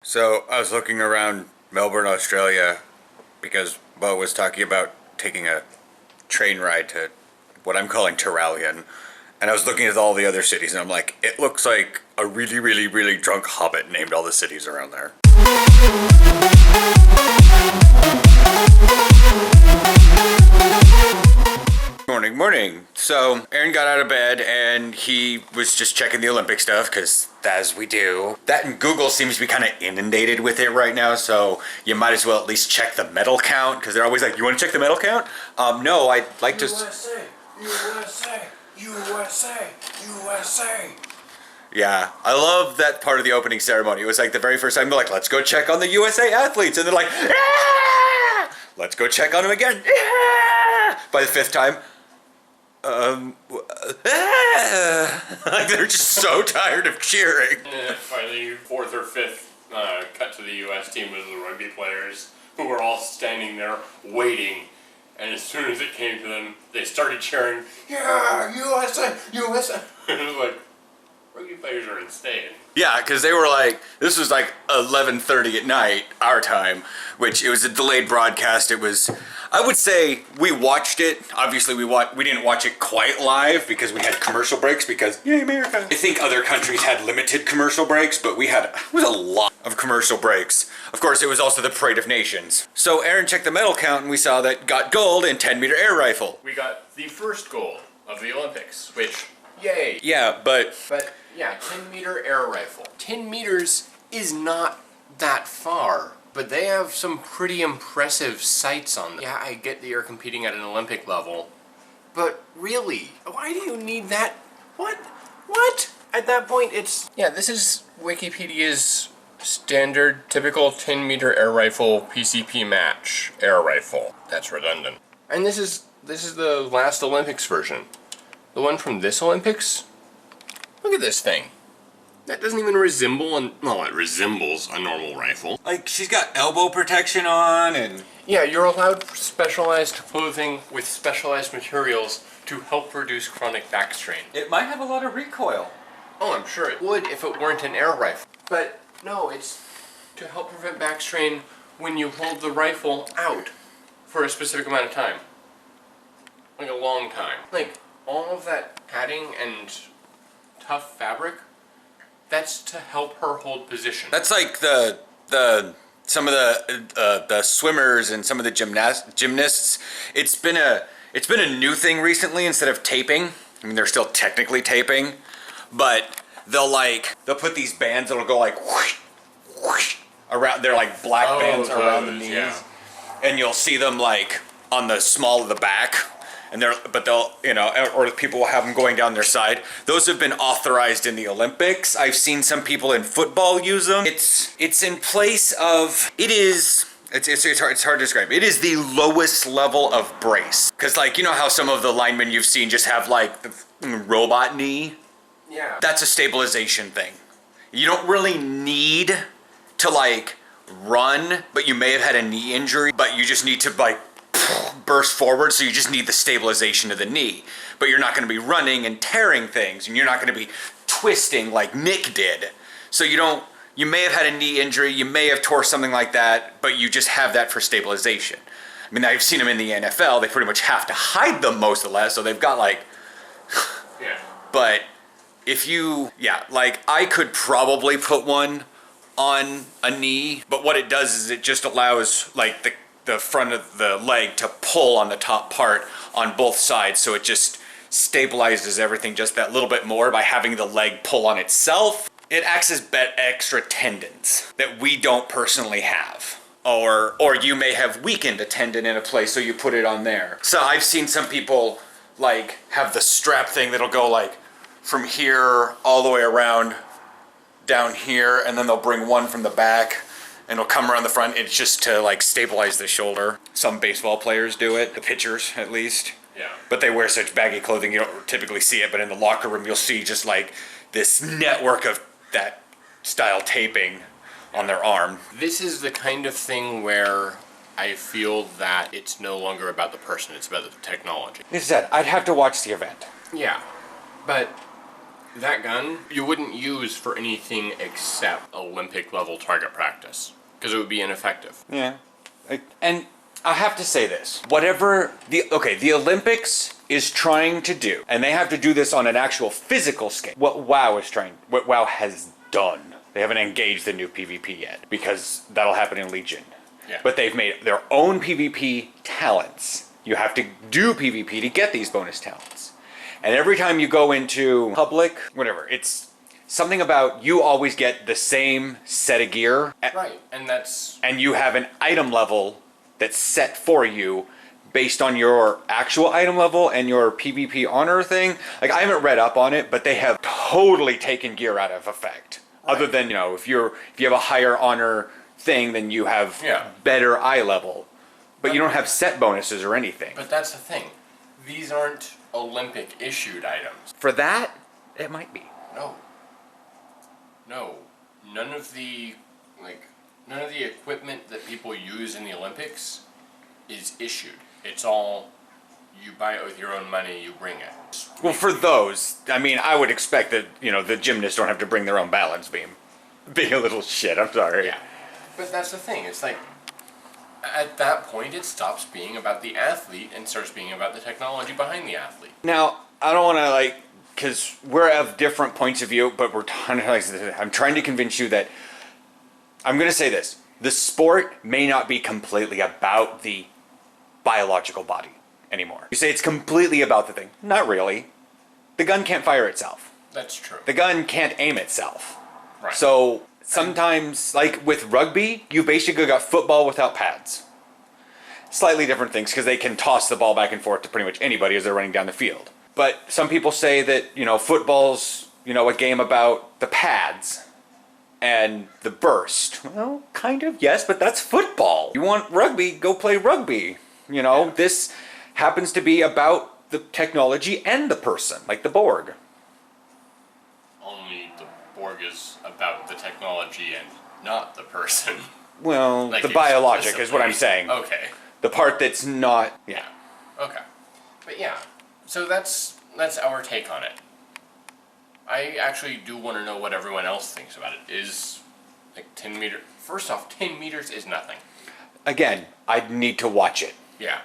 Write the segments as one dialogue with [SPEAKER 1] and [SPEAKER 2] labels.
[SPEAKER 1] So I was looking around Melbourne, Australia, because Bo was talking about taking a train ride to what I'm calling Terralion. And I was looking at all the other cities, and I'm like, it looks like a really, really, really drunk hobbit named all the cities around there. Morning. So Aaron got out of bed and he was just checking the Olympic stuff, because as we do. That and Google seems to be kind of inundated with it right now, so you might as well at least check the medal count, because they're always like, you want to check the medal count? No, I'd like to... USA. Yeah, I love that part of the opening ceremony. It was like the very first time they're like, let's go check on the USA athletes, and they're like, ah! Let's go check on them again. Ah! By the fifth time, like they're just so tired of cheering.
[SPEAKER 2] And finally, fourth or fifth cut to the U.S. team was the rugby players, who were all standing there waiting. And as soon as it came to them, they started cheering, yeah, USA, USA. And it was like, rugby players are insane.
[SPEAKER 1] Yeah, because they were like, this was like 11:30 at night, our time, which it was a delayed broadcast. It was, I would say we watched it. Obviously, we didn't watch it quite live because we had commercial breaks, because, yay, America. I think other countries had limited commercial breaks, but it was a lot of commercial breaks. Of course, it was also the Parade of Nations. So Aaron checked the medal count, and we saw that got gold in 10-meter air rifle.
[SPEAKER 2] We got the first gold of the Olympics, which, yay.
[SPEAKER 1] Yeah, but
[SPEAKER 2] yeah, 10-meter air rifle. 10 meters is not that far, but they have some pretty impressive sights on them. Yeah, I get that you're competing at an Olympic level, but really, why do you need that? What? At that point, it's... Yeah, this is Wikipedia's standard, typical 10-meter air rifle PCP match air rifle. That's redundant. And this is the last Olympics version. The one from this Olympics? Look at this thing. That doesn't even resemble well, it resembles a normal rifle.
[SPEAKER 1] like she's got elbow protection on, and
[SPEAKER 2] Yeah, you're allowed specialized clothing with specialized materials to help reduce chronic back strain.
[SPEAKER 1] it might have a lot of recoil.
[SPEAKER 2] Oh, I'm sure it would if it weren't an air rifle. But no, it's to help prevent back strain when you hold the rifle out for a specific amount of time. Like a long time. Like, all of that padding and tough fabric, that's to help her hold position.
[SPEAKER 1] That's like some of the swimmers and some of the gymnasts. It's been a new thing recently. Instead of taping, I mean, they're still technically taping, but they'll put these bands that'll go like whoosh, whoosh, around. They're like black bands around the knees,
[SPEAKER 2] yeah.
[SPEAKER 1] And you'll see them like on the small of the back. And they'll, or people will have them going down their side. Those have been authorized in the Olympics. I've seen some people in football use them. It's in place of, it's hard to describe. It is the lowest level of brace. Because how some of the linemen you've seen just have like the robot knee?
[SPEAKER 2] Yeah.
[SPEAKER 1] That's a stabilization thing. You don't really need to run, but you may have had a knee injury, but you just need to burst forward, so you just need the stabilization of the knee. But you're not going to be running and tearing things, and you're not going to be twisting like Nick did. So you may have had a knee injury, you may have tore something like that, but you just have that for stabilization. I mean, I've seen them in the NFL, they pretty much have to hide them most of the last, so they've got
[SPEAKER 2] Yeah.
[SPEAKER 1] But I could probably put one on a knee, but what it does is it just allows the front of the leg to pull on the top part on both sides, so it just stabilizes everything just that little bit more by having the leg pull on itself. It acts as extra tendons that we don't personally have. Or you may have weakened a tendon in a place, so you put it on there. So I've seen some people have the strap thing that'll go from here all the way around down here, and then they'll bring one from the back and it'll come around the front. It's just to stabilize the shoulder. Some baseball players do it, the pitchers at least.
[SPEAKER 2] Yeah.
[SPEAKER 1] But they wear such baggy clothing you don't typically see it, but in the locker room you'll see just this network of that style taping on their arm.
[SPEAKER 2] This is the kind of thing where I feel that it's no longer about the person, it's about the technology.
[SPEAKER 1] Like I said, I'd have to watch the event.
[SPEAKER 2] Yeah, but that gun you wouldn't use for anything except Olympic level target practice because it would be ineffective.
[SPEAKER 1] Yeah. And I have to say this. Whatever the Olympics is trying to do, and they have to do this on an actual physical scale. What WoW has done. They haven't engaged the new PvP yet because that'll happen in Legion.
[SPEAKER 2] Yeah.
[SPEAKER 1] But they've made their own PvP talents. You have to do PvP to get these bonus talents. And every time you go into public, whatever, it's something about you always get the same set of gear.
[SPEAKER 2] Right, and
[SPEAKER 1] you have an item level that's set for you based on your actual item level and your PvP honor thing. Like, I haven't read up on it, but they have totally taken gear out of effect. Right. Other than, if you have a higher honor thing, then you have better eye level. But you don't have set bonuses or anything.
[SPEAKER 2] But that's the thing. These aren't Olympic issued items.
[SPEAKER 1] For that, it might be.
[SPEAKER 2] No. None of the equipment that people use in the Olympics is issued. It's all, you buy it with your own money, you bring it.
[SPEAKER 1] Well, for those, I mean, I would expect that, the gymnasts don't have to bring their own balance beam. Being a little shit, I'm sorry.
[SPEAKER 2] Yeah. But that's the thing. It's like, at that point, it stops being about the athlete and starts being about the technology behind the athlete.
[SPEAKER 1] Now, I don't want to, because we're of different points of view, but I'm trying to convince you that, I'm going to say this, the sport may not be completely about the biological body anymore. You say it's completely about the thing. Not really. The gun can't fire itself.
[SPEAKER 2] That's true.
[SPEAKER 1] The gun can't aim itself.
[SPEAKER 2] Right.
[SPEAKER 1] So sometimes, like with rugby, you basically got football without pads. Slightly different things because they can toss the ball back and forth to pretty much anybody as they're running down the field. But some people say that, football's, a game about the pads and the burst. Well, kind of, yes, but that's football. You want rugby, go play rugby. This happens to be about the technology and the person, like the Borg.
[SPEAKER 2] Only the Borg is about the technology and not the person.
[SPEAKER 1] Well, the biologic is what I'm saying.
[SPEAKER 2] Okay.
[SPEAKER 1] The part that's not, yeah.
[SPEAKER 2] Okay. But yeah, so that's our take on it. I actually do want to know what everyone else thinks about it. Is 10 meters... First off, 10 meters is nothing.
[SPEAKER 1] Again, I'd need to watch it.
[SPEAKER 2] Yeah.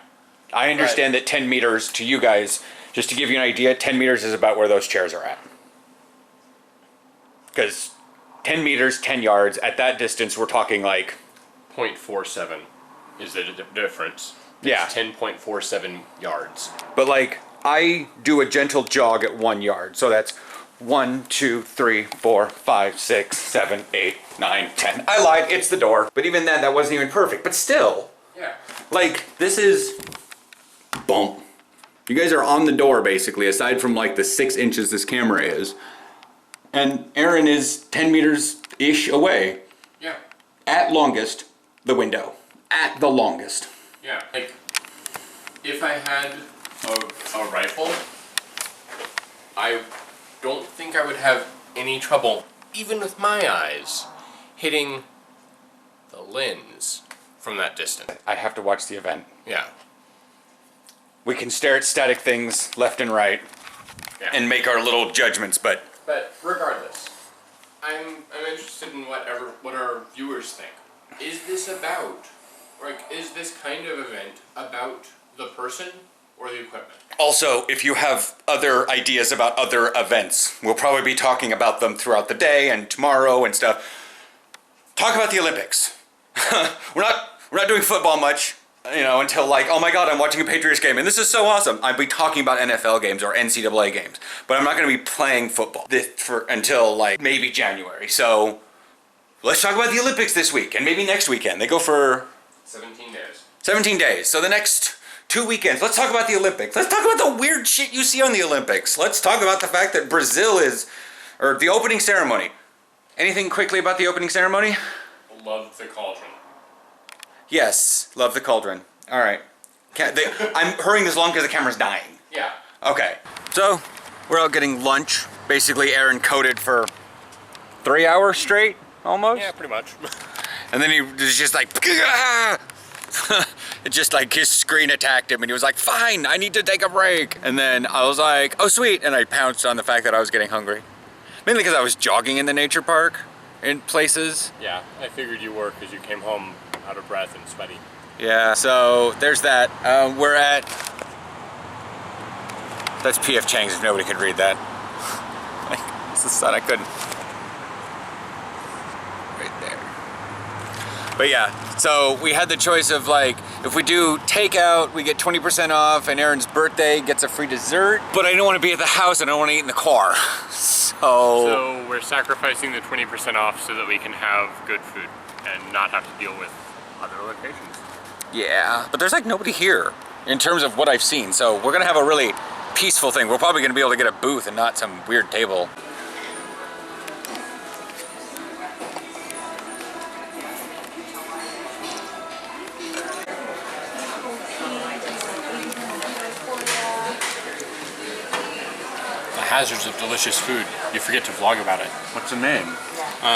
[SPEAKER 1] I understand that 10 meters, to you guys, just to give you an idea, 10 meters is about where those chairs are at. Because 10 meters, 10 yards, at that distance, we're talking like...
[SPEAKER 2] 0.47 is the difference.
[SPEAKER 1] Yeah.
[SPEAKER 2] It's 10.47 yards.
[SPEAKER 1] But I do a gentle jog at 1 yard, so that's 1, 2, 3, 4, 5, 6, 7, 8, 9, 10. I lied, it's the door. But even then, that wasn't even perfect. But still.
[SPEAKER 2] Yeah.
[SPEAKER 1] This is... Boom. You guys are on the door, basically, aside from the 6 inches this camera is. And Aaron is 10 meters-ish away.
[SPEAKER 2] Yeah.
[SPEAKER 1] At longest, the window. At the longest.
[SPEAKER 2] Yeah. If I had a rifle, I don't think I would have any trouble, even with my eyes, hitting the lens from that distance.
[SPEAKER 1] I have to watch the event.
[SPEAKER 2] Yeah.
[SPEAKER 1] We can stare at static things left and right and make our little judgments, but
[SPEAKER 2] regardless, I'm interested in what our viewers think. Is this kind of event about the person or the equipment?
[SPEAKER 1] Also, if you have other ideas about other events, we'll probably be talking about them throughout the day and tomorrow and stuff. Talk about the Olympics. We're not doing football much, until oh my God, I'm watching a Patriots game and this is so awesome. I'll be talking about NFL games or NCAA games, but I'm not going to be playing football until maybe January. So let's talk about the Olympics this week and maybe next weekend. They go for
[SPEAKER 2] 17 days.
[SPEAKER 1] 17 days. So the next 2 weekends, let's talk about the Olympics. Let's talk about the weird shit you see on the Olympics. Let's talk about the fact that Brazil or the opening ceremony. Anything quickly about the opening ceremony?
[SPEAKER 2] Love the cauldron.
[SPEAKER 1] Yes, love the cauldron. All right. I'm hurrying this along because the camera's dying.
[SPEAKER 2] Yeah.
[SPEAKER 1] Okay. So, we're out getting lunch. Basically, Aaron coded for 3 hours straight, almost.
[SPEAKER 2] Yeah, pretty much.
[SPEAKER 1] And then he was just it just his screen attacked him and he was like, fine, I need to take a break. And then I was like, oh sweet. And I pounced on the fact that I was getting hungry. Mainly because I was jogging in the nature park in places.
[SPEAKER 2] Yeah, I figured you were because you came home out of breath and sweaty.
[SPEAKER 1] Yeah, so there's that. We're at... That's P.F. Chang's if nobody could read that. It's the sun, I couldn't. Right there. But yeah, so we had the choice of like, if we do takeout, we get 20% off, and Aaron's birthday gets a free dessert. But I don't want to be at the house, and I don't want to eat in the car.
[SPEAKER 2] So we're sacrificing the 20% off so that we can have good food and not have to deal with other locations.
[SPEAKER 1] Yeah, but there's like nobody here in terms of what I've seen. So we're gonna have a really peaceful thing. We're probably gonna be able to get a booth and not some weird table.
[SPEAKER 2] The hazards of delicious food. You forget to vlog about it.
[SPEAKER 1] What's the name?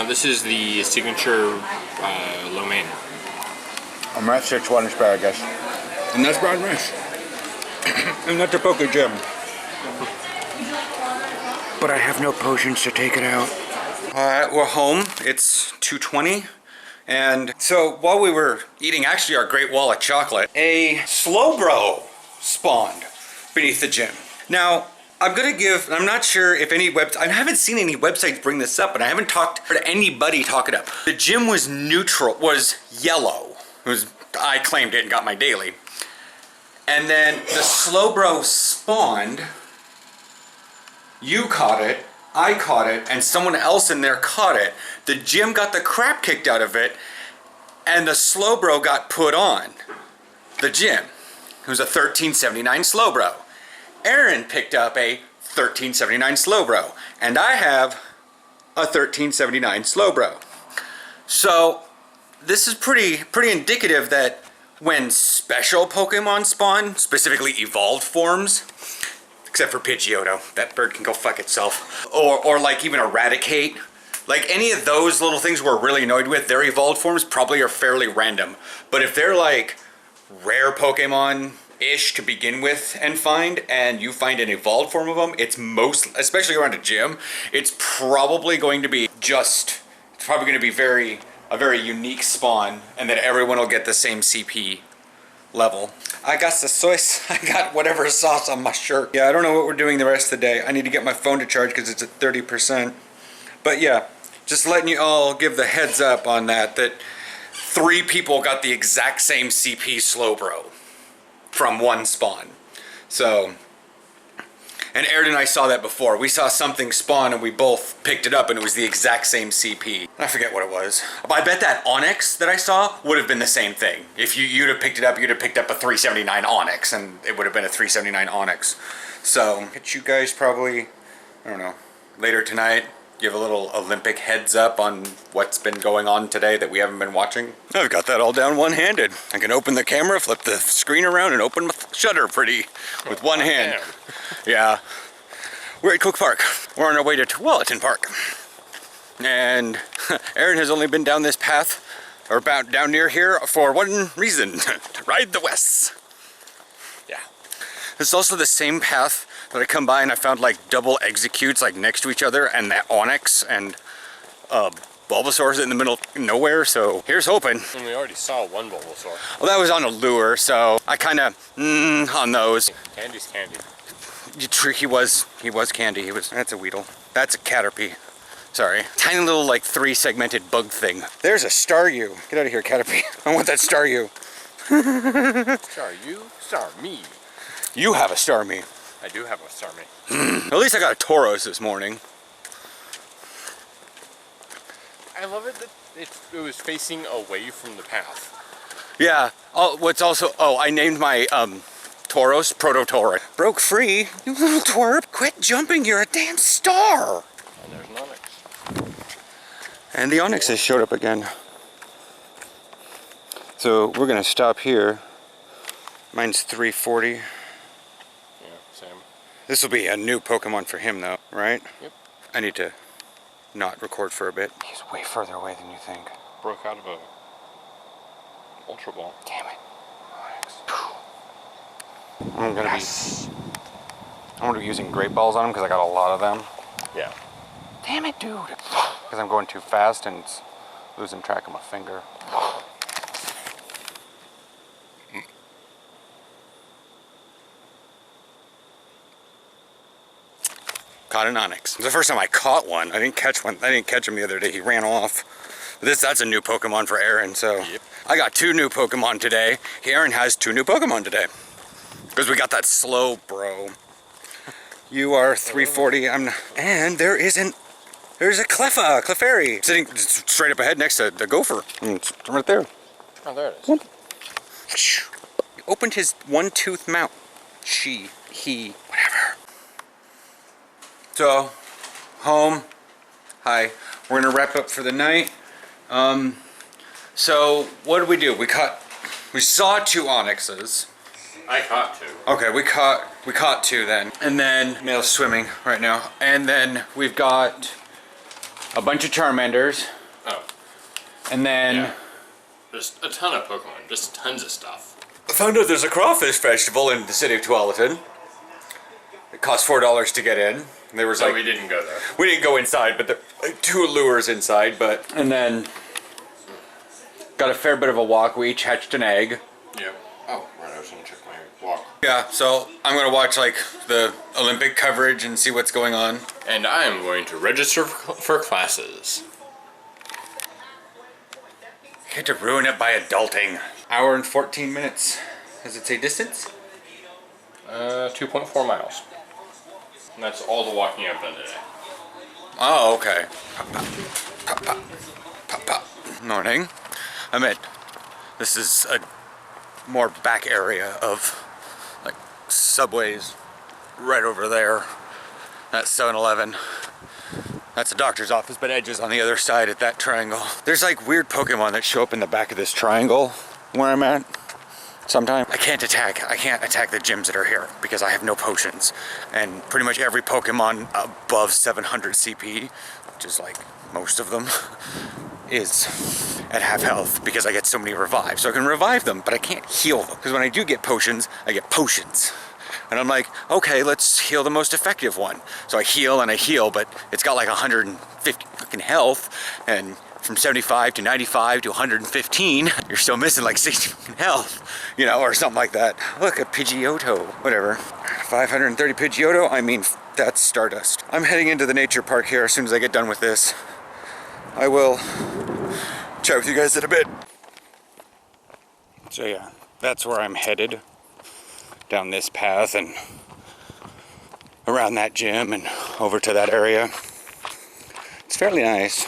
[SPEAKER 2] This is the signature lo mein.
[SPEAKER 1] I'm at Szechuan asparagus. And that's brown rice. And that's a poke gem. But I have no potions to take it out. We're home. It's 2:20. And so while we were eating actually our Great Wall of Chocolate, a Slowbro spawned beneath the gym. Now, I'm not sure if any I haven't seen any websites bring this up, and I haven't heard anybody talk it up. The gym was yellow. I claimed it and got my daily. And then the Slowbro spawned. You caught it, I caught it, and someone else in there caught it. The gym got the crap kicked out of it, and the Slowbro got put on the gym. It was a 1379 Slowbro. Aaron picked up a 1379 Slowbro, and I have a 1379 Slowbro. So this is pretty indicative that when special Pokemon spawn, specifically evolved forms, except for Pidgeotto, that bird can go fuck itself, or like even Eradicate, like any of those little things we're really annoyed with, their evolved forms probably are fairly random. But if they're like rare Pokemon-ish to begin with and find, and you find an evolved form of them, it's especially around a gym, it's probably going to be a very unique spawn, and that everyone will get the same CP level. I got the sauce. I got whatever sauce on my shirt. Yeah, I don't know what we're doing the rest of the day. I need to get my phone to charge because it's at 30%. But yeah, just letting you all give the heads up on that 3 people got the exact same CP Slowbro from one spawn. So, and Aaron and I saw that before. We saw something spawn and we both picked it up, and it was the exact same CP. I forget what it was. But I bet that Onyx that I saw would have been the same thing. If you'd have picked it up, you'd have picked up a 379 Onyx, and it would have been a 379 Onyx. So, get you guys probably, I don't know, later tonight, give a little Olympic heads up on what's been going on today that we haven't been watching. I've got that all down one-handed. I can open the camera, flip the screen around, and open the shutter with one hand. Yeah. We're at Cook Park. We're on our way to Tualatin Park. And Aaron has only been down this path, or about down near here, for one reason, to ride the Wests. Yeah. It's also the same path that I come by and I found like double executes like next to each other, and that Onyx and Bulbasaur's in the middle of nowhere, so here's hoping.
[SPEAKER 2] And we already saw one Bulbasaur.
[SPEAKER 1] Well, that was on a lure, so I kind of on those.
[SPEAKER 2] Candy's candy.
[SPEAKER 1] He was candy. That's a Weedle. That's a Caterpie. Sorry. Tiny little like 3-segmented bug thing. There's a Staryu. Get out of here, Caterpie. I want that Staryu.
[SPEAKER 2] Staryu? Star me.
[SPEAKER 1] You have a Starmie.
[SPEAKER 2] I do have a Starmie.
[SPEAKER 1] At least I got a Tauros this morning.
[SPEAKER 2] I love it that it was facing away from the path.
[SPEAKER 1] Yeah. I named my Tauros Prototora. Broke free. You little twerp. Quit jumping. You're a damn star.
[SPEAKER 2] And there's an Onyx.
[SPEAKER 1] And the Onyx has showed up again. So we're gonna stop here. Mine's 340.
[SPEAKER 2] Yeah, same.
[SPEAKER 1] This will be a new Pokemon for him though, right?
[SPEAKER 2] Yep.
[SPEAKER 1] I need to not record for a bit. He's way further away than you think.
[SPEAKER 2] Broke out of a Ultra Ball.
[SPEAKER 1] Damn it. I'm gonna be using Great Balls on him because I got a lot of them.
[SPEAKER 2] Yeah.
[SPEAKER 3] Damn it, dude. Because I'm going too fast and it's losing track of my finger. Caught an onyx. It was the first time I caught one. I didn't catch one. I didn't catch him the other day. He ran off. That's a new Pokemon for Aaron, so. Yep. I got 2 new Pokemon today. Aaron has 2 new Pokemon today. Because we got that slow, bro. You are 340. And there's a Clefairy sitting straight up ahead next to the gopher. It's right there.
[SPEAKER 2] Oh, there it is.
[SPEAKER 3] He opened his one-tooth mouth. He, whatever. So, home. Hi. We're gonna wrap up for the night. So what did we do? We saw 2 onyxes.
[SPEAKER 2] I caught 2.
[SPEAKER 3] Okay, we caught 2 then. And then Male's swimming right now. And then we've got a bunch of Charmanders.
[SPEAKER 2] Oh.
[SPEAKER 3] And then
[SPEAKER 2] Yeah. Just a ton of Pokemon, just tons of stuff.
[SPEAKER 3] I found out there's a crawfish festival in the city of Tualatin. It costs $4 to get in. There was
[SPEAKER 2] So we didn't go there.
[SPEAKER 3] we didn't go inside, but there were 2 lures inside. And then got a fair bit of a walk. We each hatched an egg.
[SPEAKER 2] Yeah. Oh, right. I was gonna check my walk.
[SPEAKER 3] Yeah, so I'm gonna watch like the Olympic coverage and see what's going on.
[SPEAKER 2] And I am going to register for classes.
[SPEAKER 3] You had to ruin it by adulting. Hour and 14 minutes. Does it say distance?
[SPEAKER 2] 2.4 miles. And that's all the walking I've done today.
[SPEAKER 3] Oh, okay. Pop, pop. Pop, pop. Morning. This is a more back area of like Subway's right over there. That's 7-Eleven. That's a doctor's office, but Edge is on the other side at that triangle. There's like weird Pokemon that show up in the back of this triangle where I'm at. Sometimes I can't attack the gyms that are here because I have no potions. And pretty much every Pokemon above 700 CP, which is like most of them, is at half health because I get so many revives. So I can revive them, but I can't heal them. Because when I do get potions, I get potions. And I'm like, okay, let's heal the most effective one. So I heal and I heal, but it's got like 150 fucking health, and from 75 to 95 to 115, you're still missing like 60 fucking health, you know, or something like that. Look, a Pidgeotto, whatever. 530 Pidgeotto, I mean, that's Stardust. I'm heading into the nature park here as soon as I get done with this. I will chat with you guys in a bit. So yeah, that's where I'm headed. Down this path and around that gym and over to that area. It's fairly nice.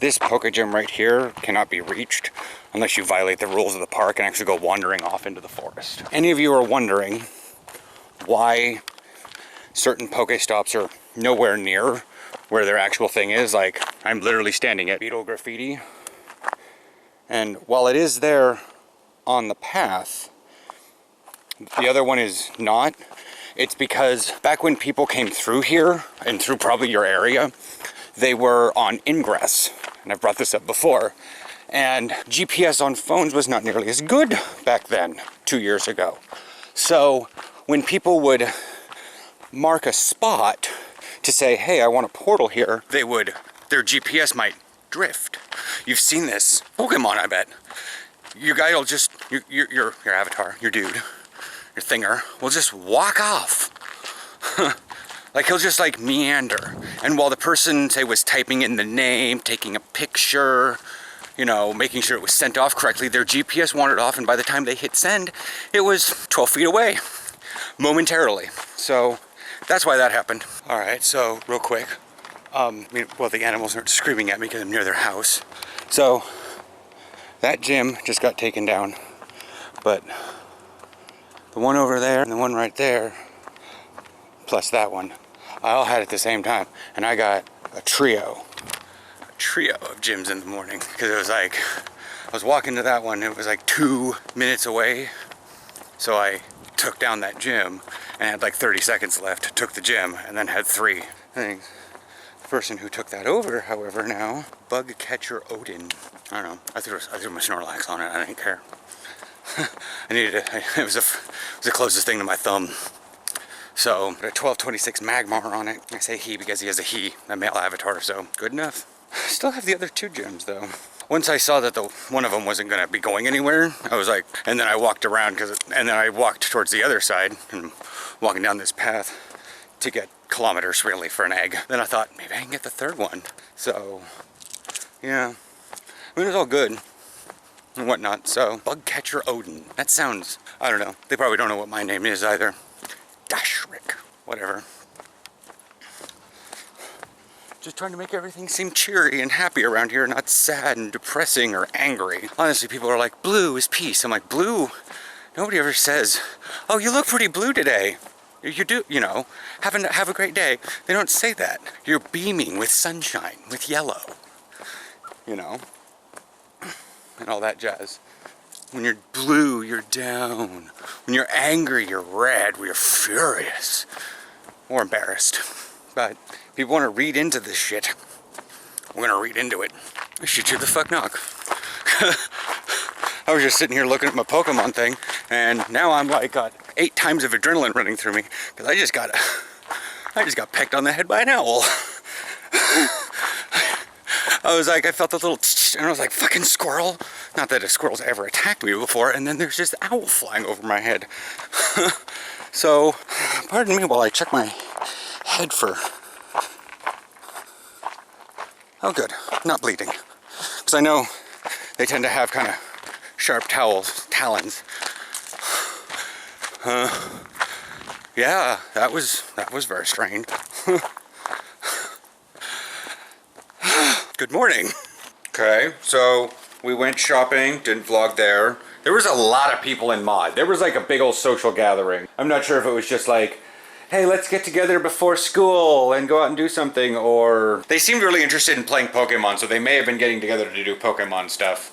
[SPEAKER 3] This Poke Gym right here cannot be reached unless you violate the rules of the park and actually go wandering off into the forest. Any of you are wondering why certain Pokestops are nowhere near where their actual thing is, like I'm literally standing at Beetle Graffiti, and while it is there on the path, the other one is not. It's because back when people came through here and through probably your area, they were on ingress, and I've brought this up before, and GPS on phones was not nearly as good back then, 2 years ago. So when people would mark a spot to say, hey, I want a portal here, their GPS might drift. You've seen this Pokemon, I bet. Your guy will just, your avatar, your dude, your thinger, will just walk off. Like he'll just like meander. And while the person, say, was typing in the name, taking a picture, you know, making sure it was sent off correctly, their GPS wandered off, and by the time they hit send, it was 12 feet away, momentarily. So that's why that happened. All right, so real quick. The animals aren't screaming at me because I'm near their house. So that gym just got taken down, but the one over there and the one right there, plus that one, I all had at the same time, and I got a trio of gyms in the morning, because it was like, I was walking to that one, it was like 2 minutes away, so I took down that gym, and had like 30 seconds left, took the gym, and then had 3 things. The person who took that over, however, now, Bug Catcher Odin, I don't know, I threw my Snorlax on it, I didn't care. I needed it, it was the closest thing to my thumb. So, a 1226 Magmar on it. I say he because he has a male avatar, so good enough. Still have the other 2 gems though. Once I saw that the one of them wasn't gonna be going anywhere, I was like, and then I walked around and then I walked towards the other side and walking down this path to get kilometers really for an egg. Then I thought maybe I can get the 3rd one. So, yeah, I mean, it was all good and whatnot. So, Bug Catcher Odin. That sounds, I don't know. They probably don't know what my name is either. Dashrik, whatever. Just trying to make everything seem cheery and happy around here, not sad and depressing or angry. Honestly, people are like, blue is peace. I'm like, blue? Nobody ever says, oh, you look pretty blue today. You do, you know, have a great day. They don't say that. You're beaming with sunshine, with yellow, you know, and all that jazz. When you're blue, you're down. When you're angry, you're red. We're furious or embarrassed. But people want to read into this shit. We're gonna read into it. I shoot you the fuck knock. I was just sitting here looking at my Pokemon thing, and now I'm like got 8 times of adrenaline running through me because I just got pecked on the head by an owl. I was like, I felt a little, and I was like, fucking squirrel. Not that a squirrel's ever attacked me before, and then there's just an owl flying over my head. So, pardon me while I check my head for... Oh good, not bleeding. Because I know they tend to have kind of sharp talons. Yeah, that was very strange. Good morning. Okay, so we went shopping, didn't vlog there. There was a lot of people in Mod. There was like a big old social gathering. I'm not sure if it was just like, hey, let's get together before school and go out and do something, or... They seemed really interested in playing Pokemon, so they may have been getting together to do Pokemon stuff.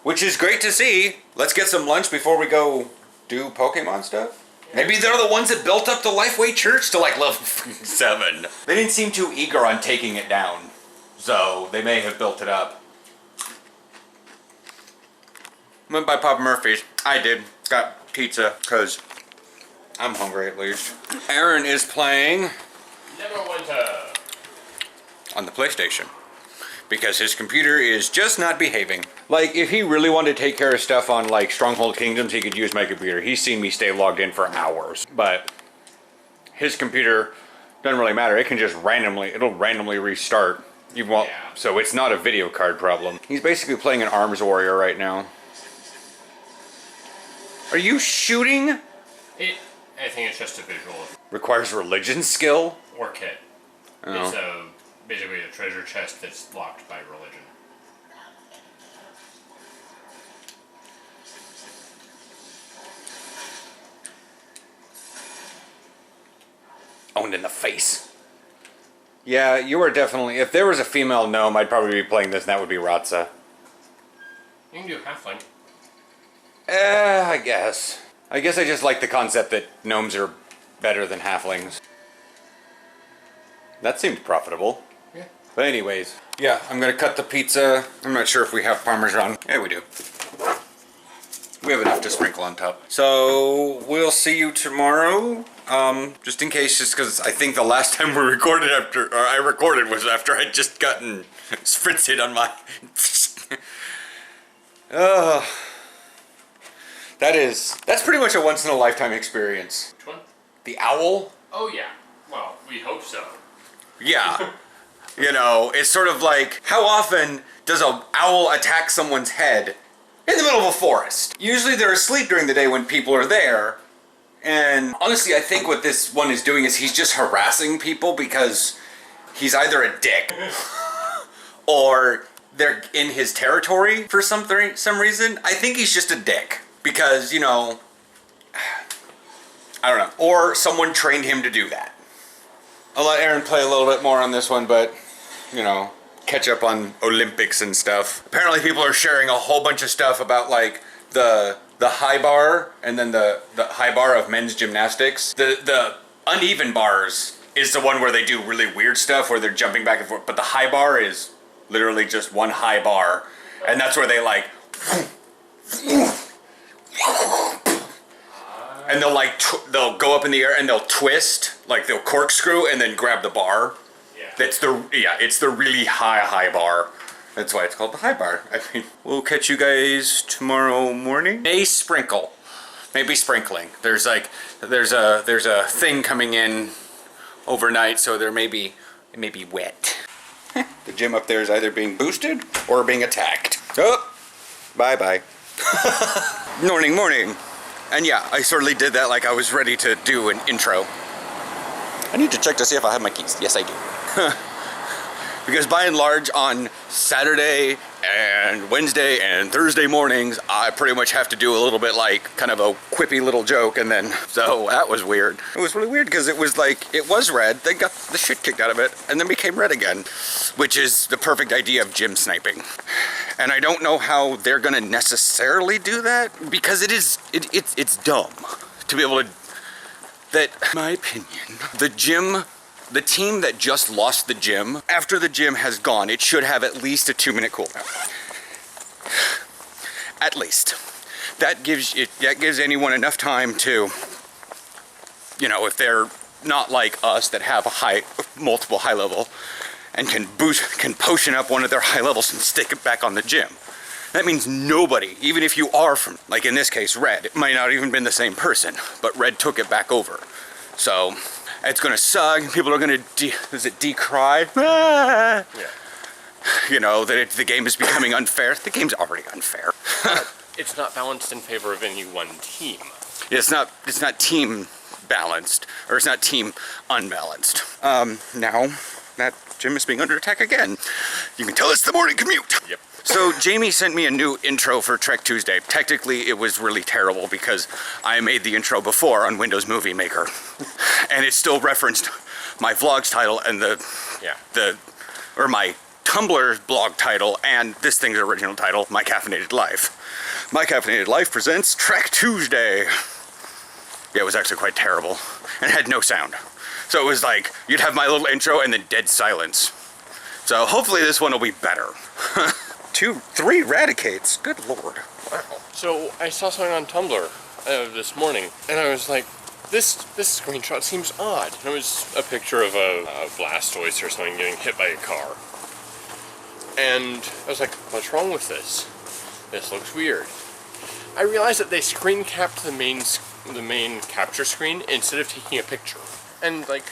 [SPEAKER 3] Which is great to see. Let's get some lunch before we go do Pokemon stuff. Maybe they're the ones that built up the Lifeway Church to like level 7. They didn't seem too eager on taking it down, so they may have built it up. Went by Papa Murphy's. I did. Got pizza, because I'm hungry at least. Aaron is playing
[SPEAKER 2] Neverwinter
[SPEAKER 3] on the PlayStation because his computer is just not behaving. Like, if he really wanted to take care of stuff on like Stronghold Kingdoms, he could use my computer. He's seen me stay logged in for hours, but his computer doesn't really matter. It can just it'll randomly restart. So it's not a video card problem. He's basically playing an Arms Warrior right now. Are you shooting?
[SPEAKER 2] I think it's just a visual.
[SPEAKER 3] Requires religion skill?
[SPEAKER 2] Or kit.
[SPEAKER 3] Oh.
[SPEAKER 2] It's basically a treasure chest that's locked by religion.
[SPEAKER 3] Owned in the face. Yeah, you are definitely... If there was a female gnome, I'd probably be playing this, and that would be Ratza.
[SPEAKER 2] You can do halfling.
[SPEAKER 3] I guess. I guess I just like the concept that gnomes are better than halflings. That seemed profitable.
[SPEAKER 2] Yeah.
[SPEAKER 3] But anyways, yeah, I'm gonna cut the pizza. I'm not sure if we have Parmesan. Yeah, we do. We have enough to sprinkle on top. So, we'll see you tomorrow. Just in case, just because I think the last time we recorded I recorded was after I'd just gotten spritzed on my... That's pretty much a once-in-a-lifetime experience.
[SPEAKER 2] Which one?
[SPEAKER 3] The owl?
[SPEAKER 2] Oh yeah. Well, we hope so.
[SPEAKER 3] Yeah. You know, it's sort of like, how often does an owl attack someone's head in the middle of a forest? Usually they're asleep during the day when people are there. And honestly, I think what this one is doing is he's just harassing people because he's either a dick or they're in his territory for some reason. I think he's just a dick because, you know, I don't know. Or someone trained him to do that. I'll let Aaron play a little bit more on this one, but, you know, catch up on Olympics and stuff. Apparently people are sharing a whole bunch of stuff about, like, the high bar and then the high bar of men's gymnastics. The uneven bars is the one where they do really weird stuff where they're jumping back and forth, but the high bar is literally just one high bar, and that's where they, like... And
[SPEAKER 1] and they'll like they'll go up in the air and they'll twist, like they'll corkscrew and then grab the bar.
[SPEAKER 2] Yeah.
[SPEAKER 1] It's the really high bar. That's why it's called the high bar. I mean, we'll catch you guys tomorrow morning. Maybe sprinkling. There's a thing coming in overnight, so it may be wet. The gym up there is either being boosted or being attacked. Oh, bye. Morning. And yeah, I certainly did that like I was ready to do an intro. I need to check to see if I have my keys. Yes, I do. Because by and large on Saturday and Wednesday and Thursday mornings, I pretty much have to do a little bit like kind of a quippy little joke, and then, so that was weird. It was really weird because it was like, it was red, then got the shit kicked out of it, and then became red again, which is the perfect idea of gym sniping. And I don't know how they're gonna necessarily do that, because it's dumb to be able to, that, my opinion, the team that just lost the gym, after the gym has gone, it should have at least a 2-minute cooldown. At least. That gives anyone enough time to, you know, if they're not like us that have multiple high level and can potion up one of their high levels and stick it back on the gym. That means nobody, even if you are from, like in this case, Red, it might not even been the same person, but Red took it back over. So, it's gonna suck. People are gonna decry? Ah!
[SPEAKER 2] Yeah.
[SPEAKER 1] You know, that the game is becoming unfair. The game's already unfair.
[SPEAKER 2] It's not balanced in favor of any one team.
[SPEAKER 1] It's not team balanced, or it's not team unbalanced. Now, that gym is being under attack again. You can tell it's the morning commute.
[SPEAKER 2] Yep.
[SPEAKER 1] So Jamie sent me a new intro for Trek Tuesday. Technically, it was really terrible because I made the intro before on Windows Movie Maker, and it still referenced my vlog's title and my Tumblr blog title and this thing's original title, My Caffeinated Life. My Caffeinated Life presents Trek Tuesday. Yeah, it was actually quite terrible and had no sound. So it was like you'd have my little intro and then dead silence. So hopefully this one will be better. 3 Radicates. Good lord.
[SPEAKER 2] Wow. So I saw something on Tumblr this morning, and I was like, this screenshot seems odd. And it was a picture of a Blastoise or something getting hit by a car. And I was like, what's wrong with this? This looks weird. I realized that they screen capped the main capture screen instead of taking a picture. And like,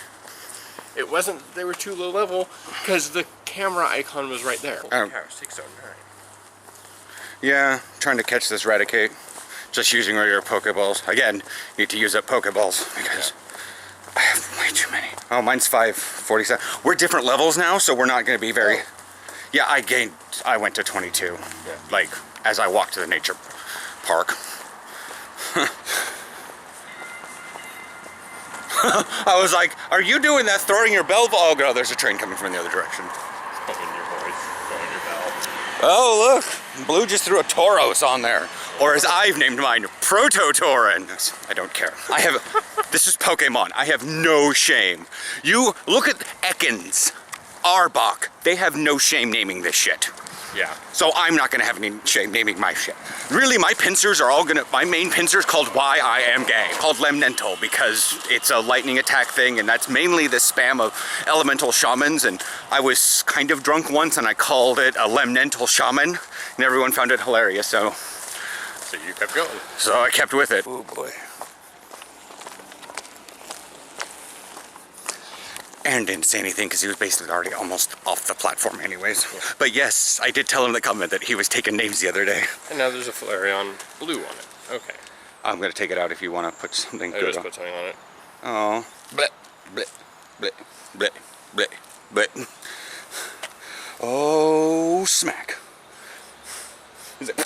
[SPEAKER 2] it wasn't, they were too low level because the camera icon was right there.
[SPEAKER 1] Oh.
[SPEAKER 2] 609.
[SPEAKER 1] Yeah, trying to catch this Raticate. Just using regular Pokeballs. Again, need to use up Pokeballs because I have way too many. Oh, mine's 547. We're different levels now, so we're not going to be very... Yeah, I went to 22.
[SPEAKER 2] Yeah.
[SPEAKER 1] Like, as I walked to the nature park. I was like, are you doing that throwing your bell? Oh, no, there's a train coming from the other direction.
[SPEAKER 2] Going your voice, going your bell.
[SPEAKER 1] Oh, look. Blue just threw a Tauros on there. Or as I've named mine, Prototaurin. I don't care. This is Pokemon. I have no shame. You look at Ekans, Arbok. They have no shame naming this shit.
[SPEAKER 2] Yeah.
[SPEAKER 1] So I'm not gonna have any shame naming my shit. Really, my pincers are all my main pincer is called Why I Am Gay. Called Lemnental because it's a lightning attack thing, and that's mainly the spam of elemental shamans, and I was kind of drunk once and I called it a Lemnental shaman, and everyone found it hilarious, so
[SPEAKER 2] you kept going.
[SPEAKER 1] So I kept with it. Oh boy. Aaron didn't say anything because he was basically already almost off the platform anyways. Yeah. But yes, I did tell him in the comment that he was taking names the other day.
[SPEAKER 2] And now there's a Flareon blue on it. Okay.
[SPEAKER 1] I'm going to take it out if you want to put something
[SPEAKER 2] I
[SPEAKER 1] good
[SPEAKER 2] just
[SPEAKER 1] on.
[SPEAKER 2] put something on it.
[SPEAKER 1] Oh. Bleh, bleh, bleh, bleh, bleh, bleh. Oh, smack. Is it?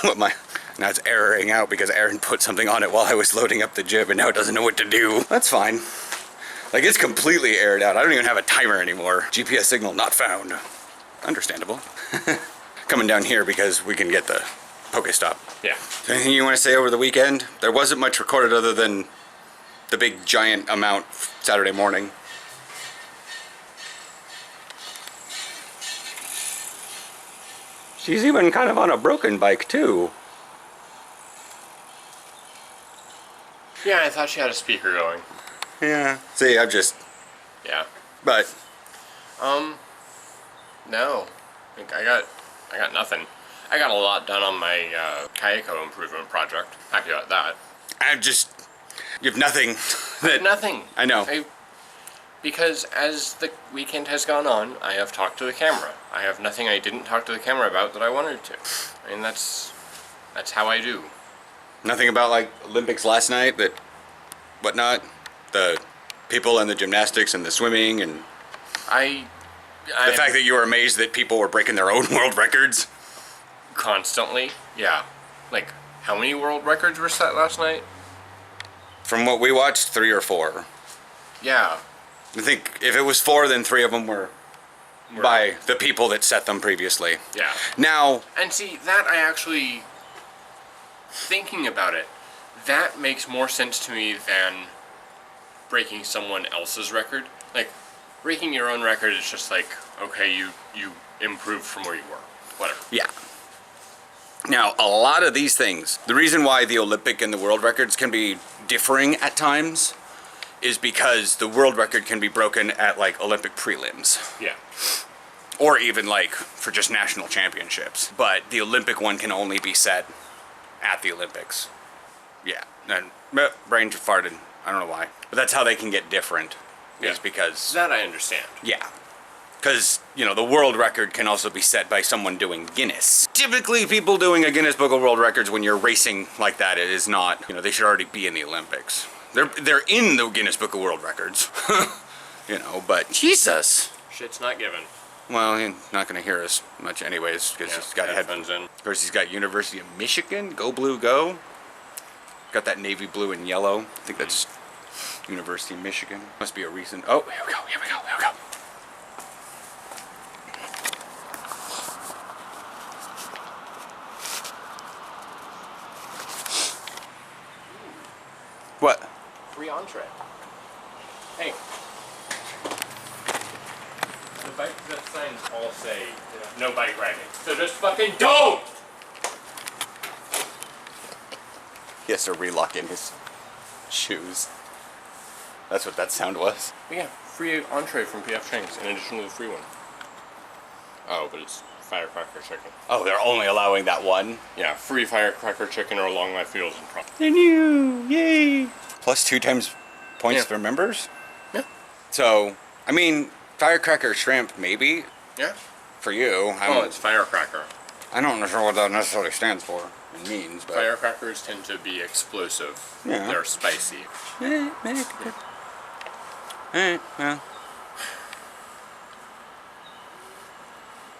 [SPEAKER 1] What now it's erroring out because Aaron put something on it while I was loading up the gym and now it doesn't know what to do. That's fine. Like, it's completely aired out. I don't even have a timer anymore. GPS signal not found. Understandable. Coming down here because we can get the Pokestop.
[SPEAKER 2] Yeah.
[SPEAKER 1] Anything you want to say over the weekend? There wasn't much recorded other than the big giant amount Saturday morning. She's even kind of on a broken bike too.
[SPEAKER 2] Yeah, I thought she had a speaker going.
[SPEAKER 3] Yeah. See, I'm just,
[SPEAKER 2] Yeah.
[SPEAKER 3] but
[SPEAKER 2] No. I got nothing. I got a lot done on my Kayako improvement project. Happy about that.
[SPEAKER 3] I'm just, you have nothing that,
[SPEAKER 2] Nothing.
[SPEAKER 3] I know.
[SPEAKER 2] Because as the weekend has gone on, I have talked to the camera. I have nothing I didn't talk to the camera about that I wanted to. I mean, that's how I do.
[SPEAKER 3] Nothing about like Olympics last night, that whatnot, the people and the gymnastics and the swimming and the fact that you were amazed that people were breaking their own world records.
[SPEAKER 2] Constantly, yeah. Like, how many world records were set last night?
[SPEAKER 3] From what we watched, 3 or 4.
[SPEAKER 2] Yeah.
[SPEAKER 3] I think if it was 4, then 3 of them were by the people that set them previously.
[SPEAKER 2] Yeah.
[SPEAKER 3] Now,
[SPEAKER 2] And see, that I actually, thinking about it, that makes more sense to me than breaking someone else's record. Like, breaking your own record is just like, okay, you improved from where you were. Whatever.
[SPEAKER 3] yeah. Now, a lot of these things, the reason why the Olympic and the world records can be differing at times is because the world record can be broken at like Olympic prelims.
[SPEAKER 2] Yeah.
[SPEAKER 3] Or even like for just national championships. But the Olympic one can only be set at the Olympics. Yeah. And brain farted. I don't know why. But that's how they can get different.
[SPEAKER 2] Yeah.
[SPEAKER 3] Is because,
[SPEAKER 2] That I understand.
[SPEAKER 3] yeah. Because, you know, the world record can also be set by someone doing Guinness. Typically, people doing a Guinness Book of World Records when you're racing like that, it is not, you know, they should already be in the Olympics. They're in the Guinness Book of World Records. You know, but Jesus.
[SPEAKER 2] Shit's not given.
[SPEAKER 3] Well, he's not going to hear us much anyways, because he's got
[SPEAKER 2] headphones in.
[SPEAKER 3] Of course, he's got University of Michigan, Go Blue Go. Got that navy blue and yellow. I think that's University of Michigan. Must be a recent. Oh, here we go, here we go, here we go. What?
[SPEAKER 2] Free entree. Hey. The bike signs all say no bike riding. So just fucking don't!
[SPEAKER 3] He has to relock in his shoes. That's what that sound was.
[SPEAKER 2] But yeah, free entree from PF Chang's in addition to the free one. Oh, but it's firecracker chicken.
[SPEAKER 3] Oh, they're only allowing that one?
[SPEAKER 2] Yeah, free firecracker chicken or long life noodles and prawns.
[SPEAKER 3] They're new, yay! Plus 2 times points
[SPEAKER 2] Yeah.
[SPEAKER 3] for members?
[SPEAKER 2] Yeah.
[SPEAKER 3] So, I mean, firecracker shrimp, maybe,
[SPEAKER 2] Yeah.
[SPEAKER 3] for you.
[SPEAKER 2] Oh, it's firecracker.
[SPEAKER 3] I don't know what that necessarily stands for and means, but...
[SPEAKER 2] Firecrackers tend to be explosive.
[SPEAKER 3] Yeah.
[SPEAKER 2] They're spicy.
[SPEAKER 3] Well...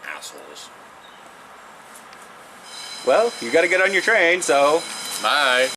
[SPEAKER 2] Assholes.
[SPEAKER 3] Well, you gotta get on your train, so...
[SPEAKER 2] Bye.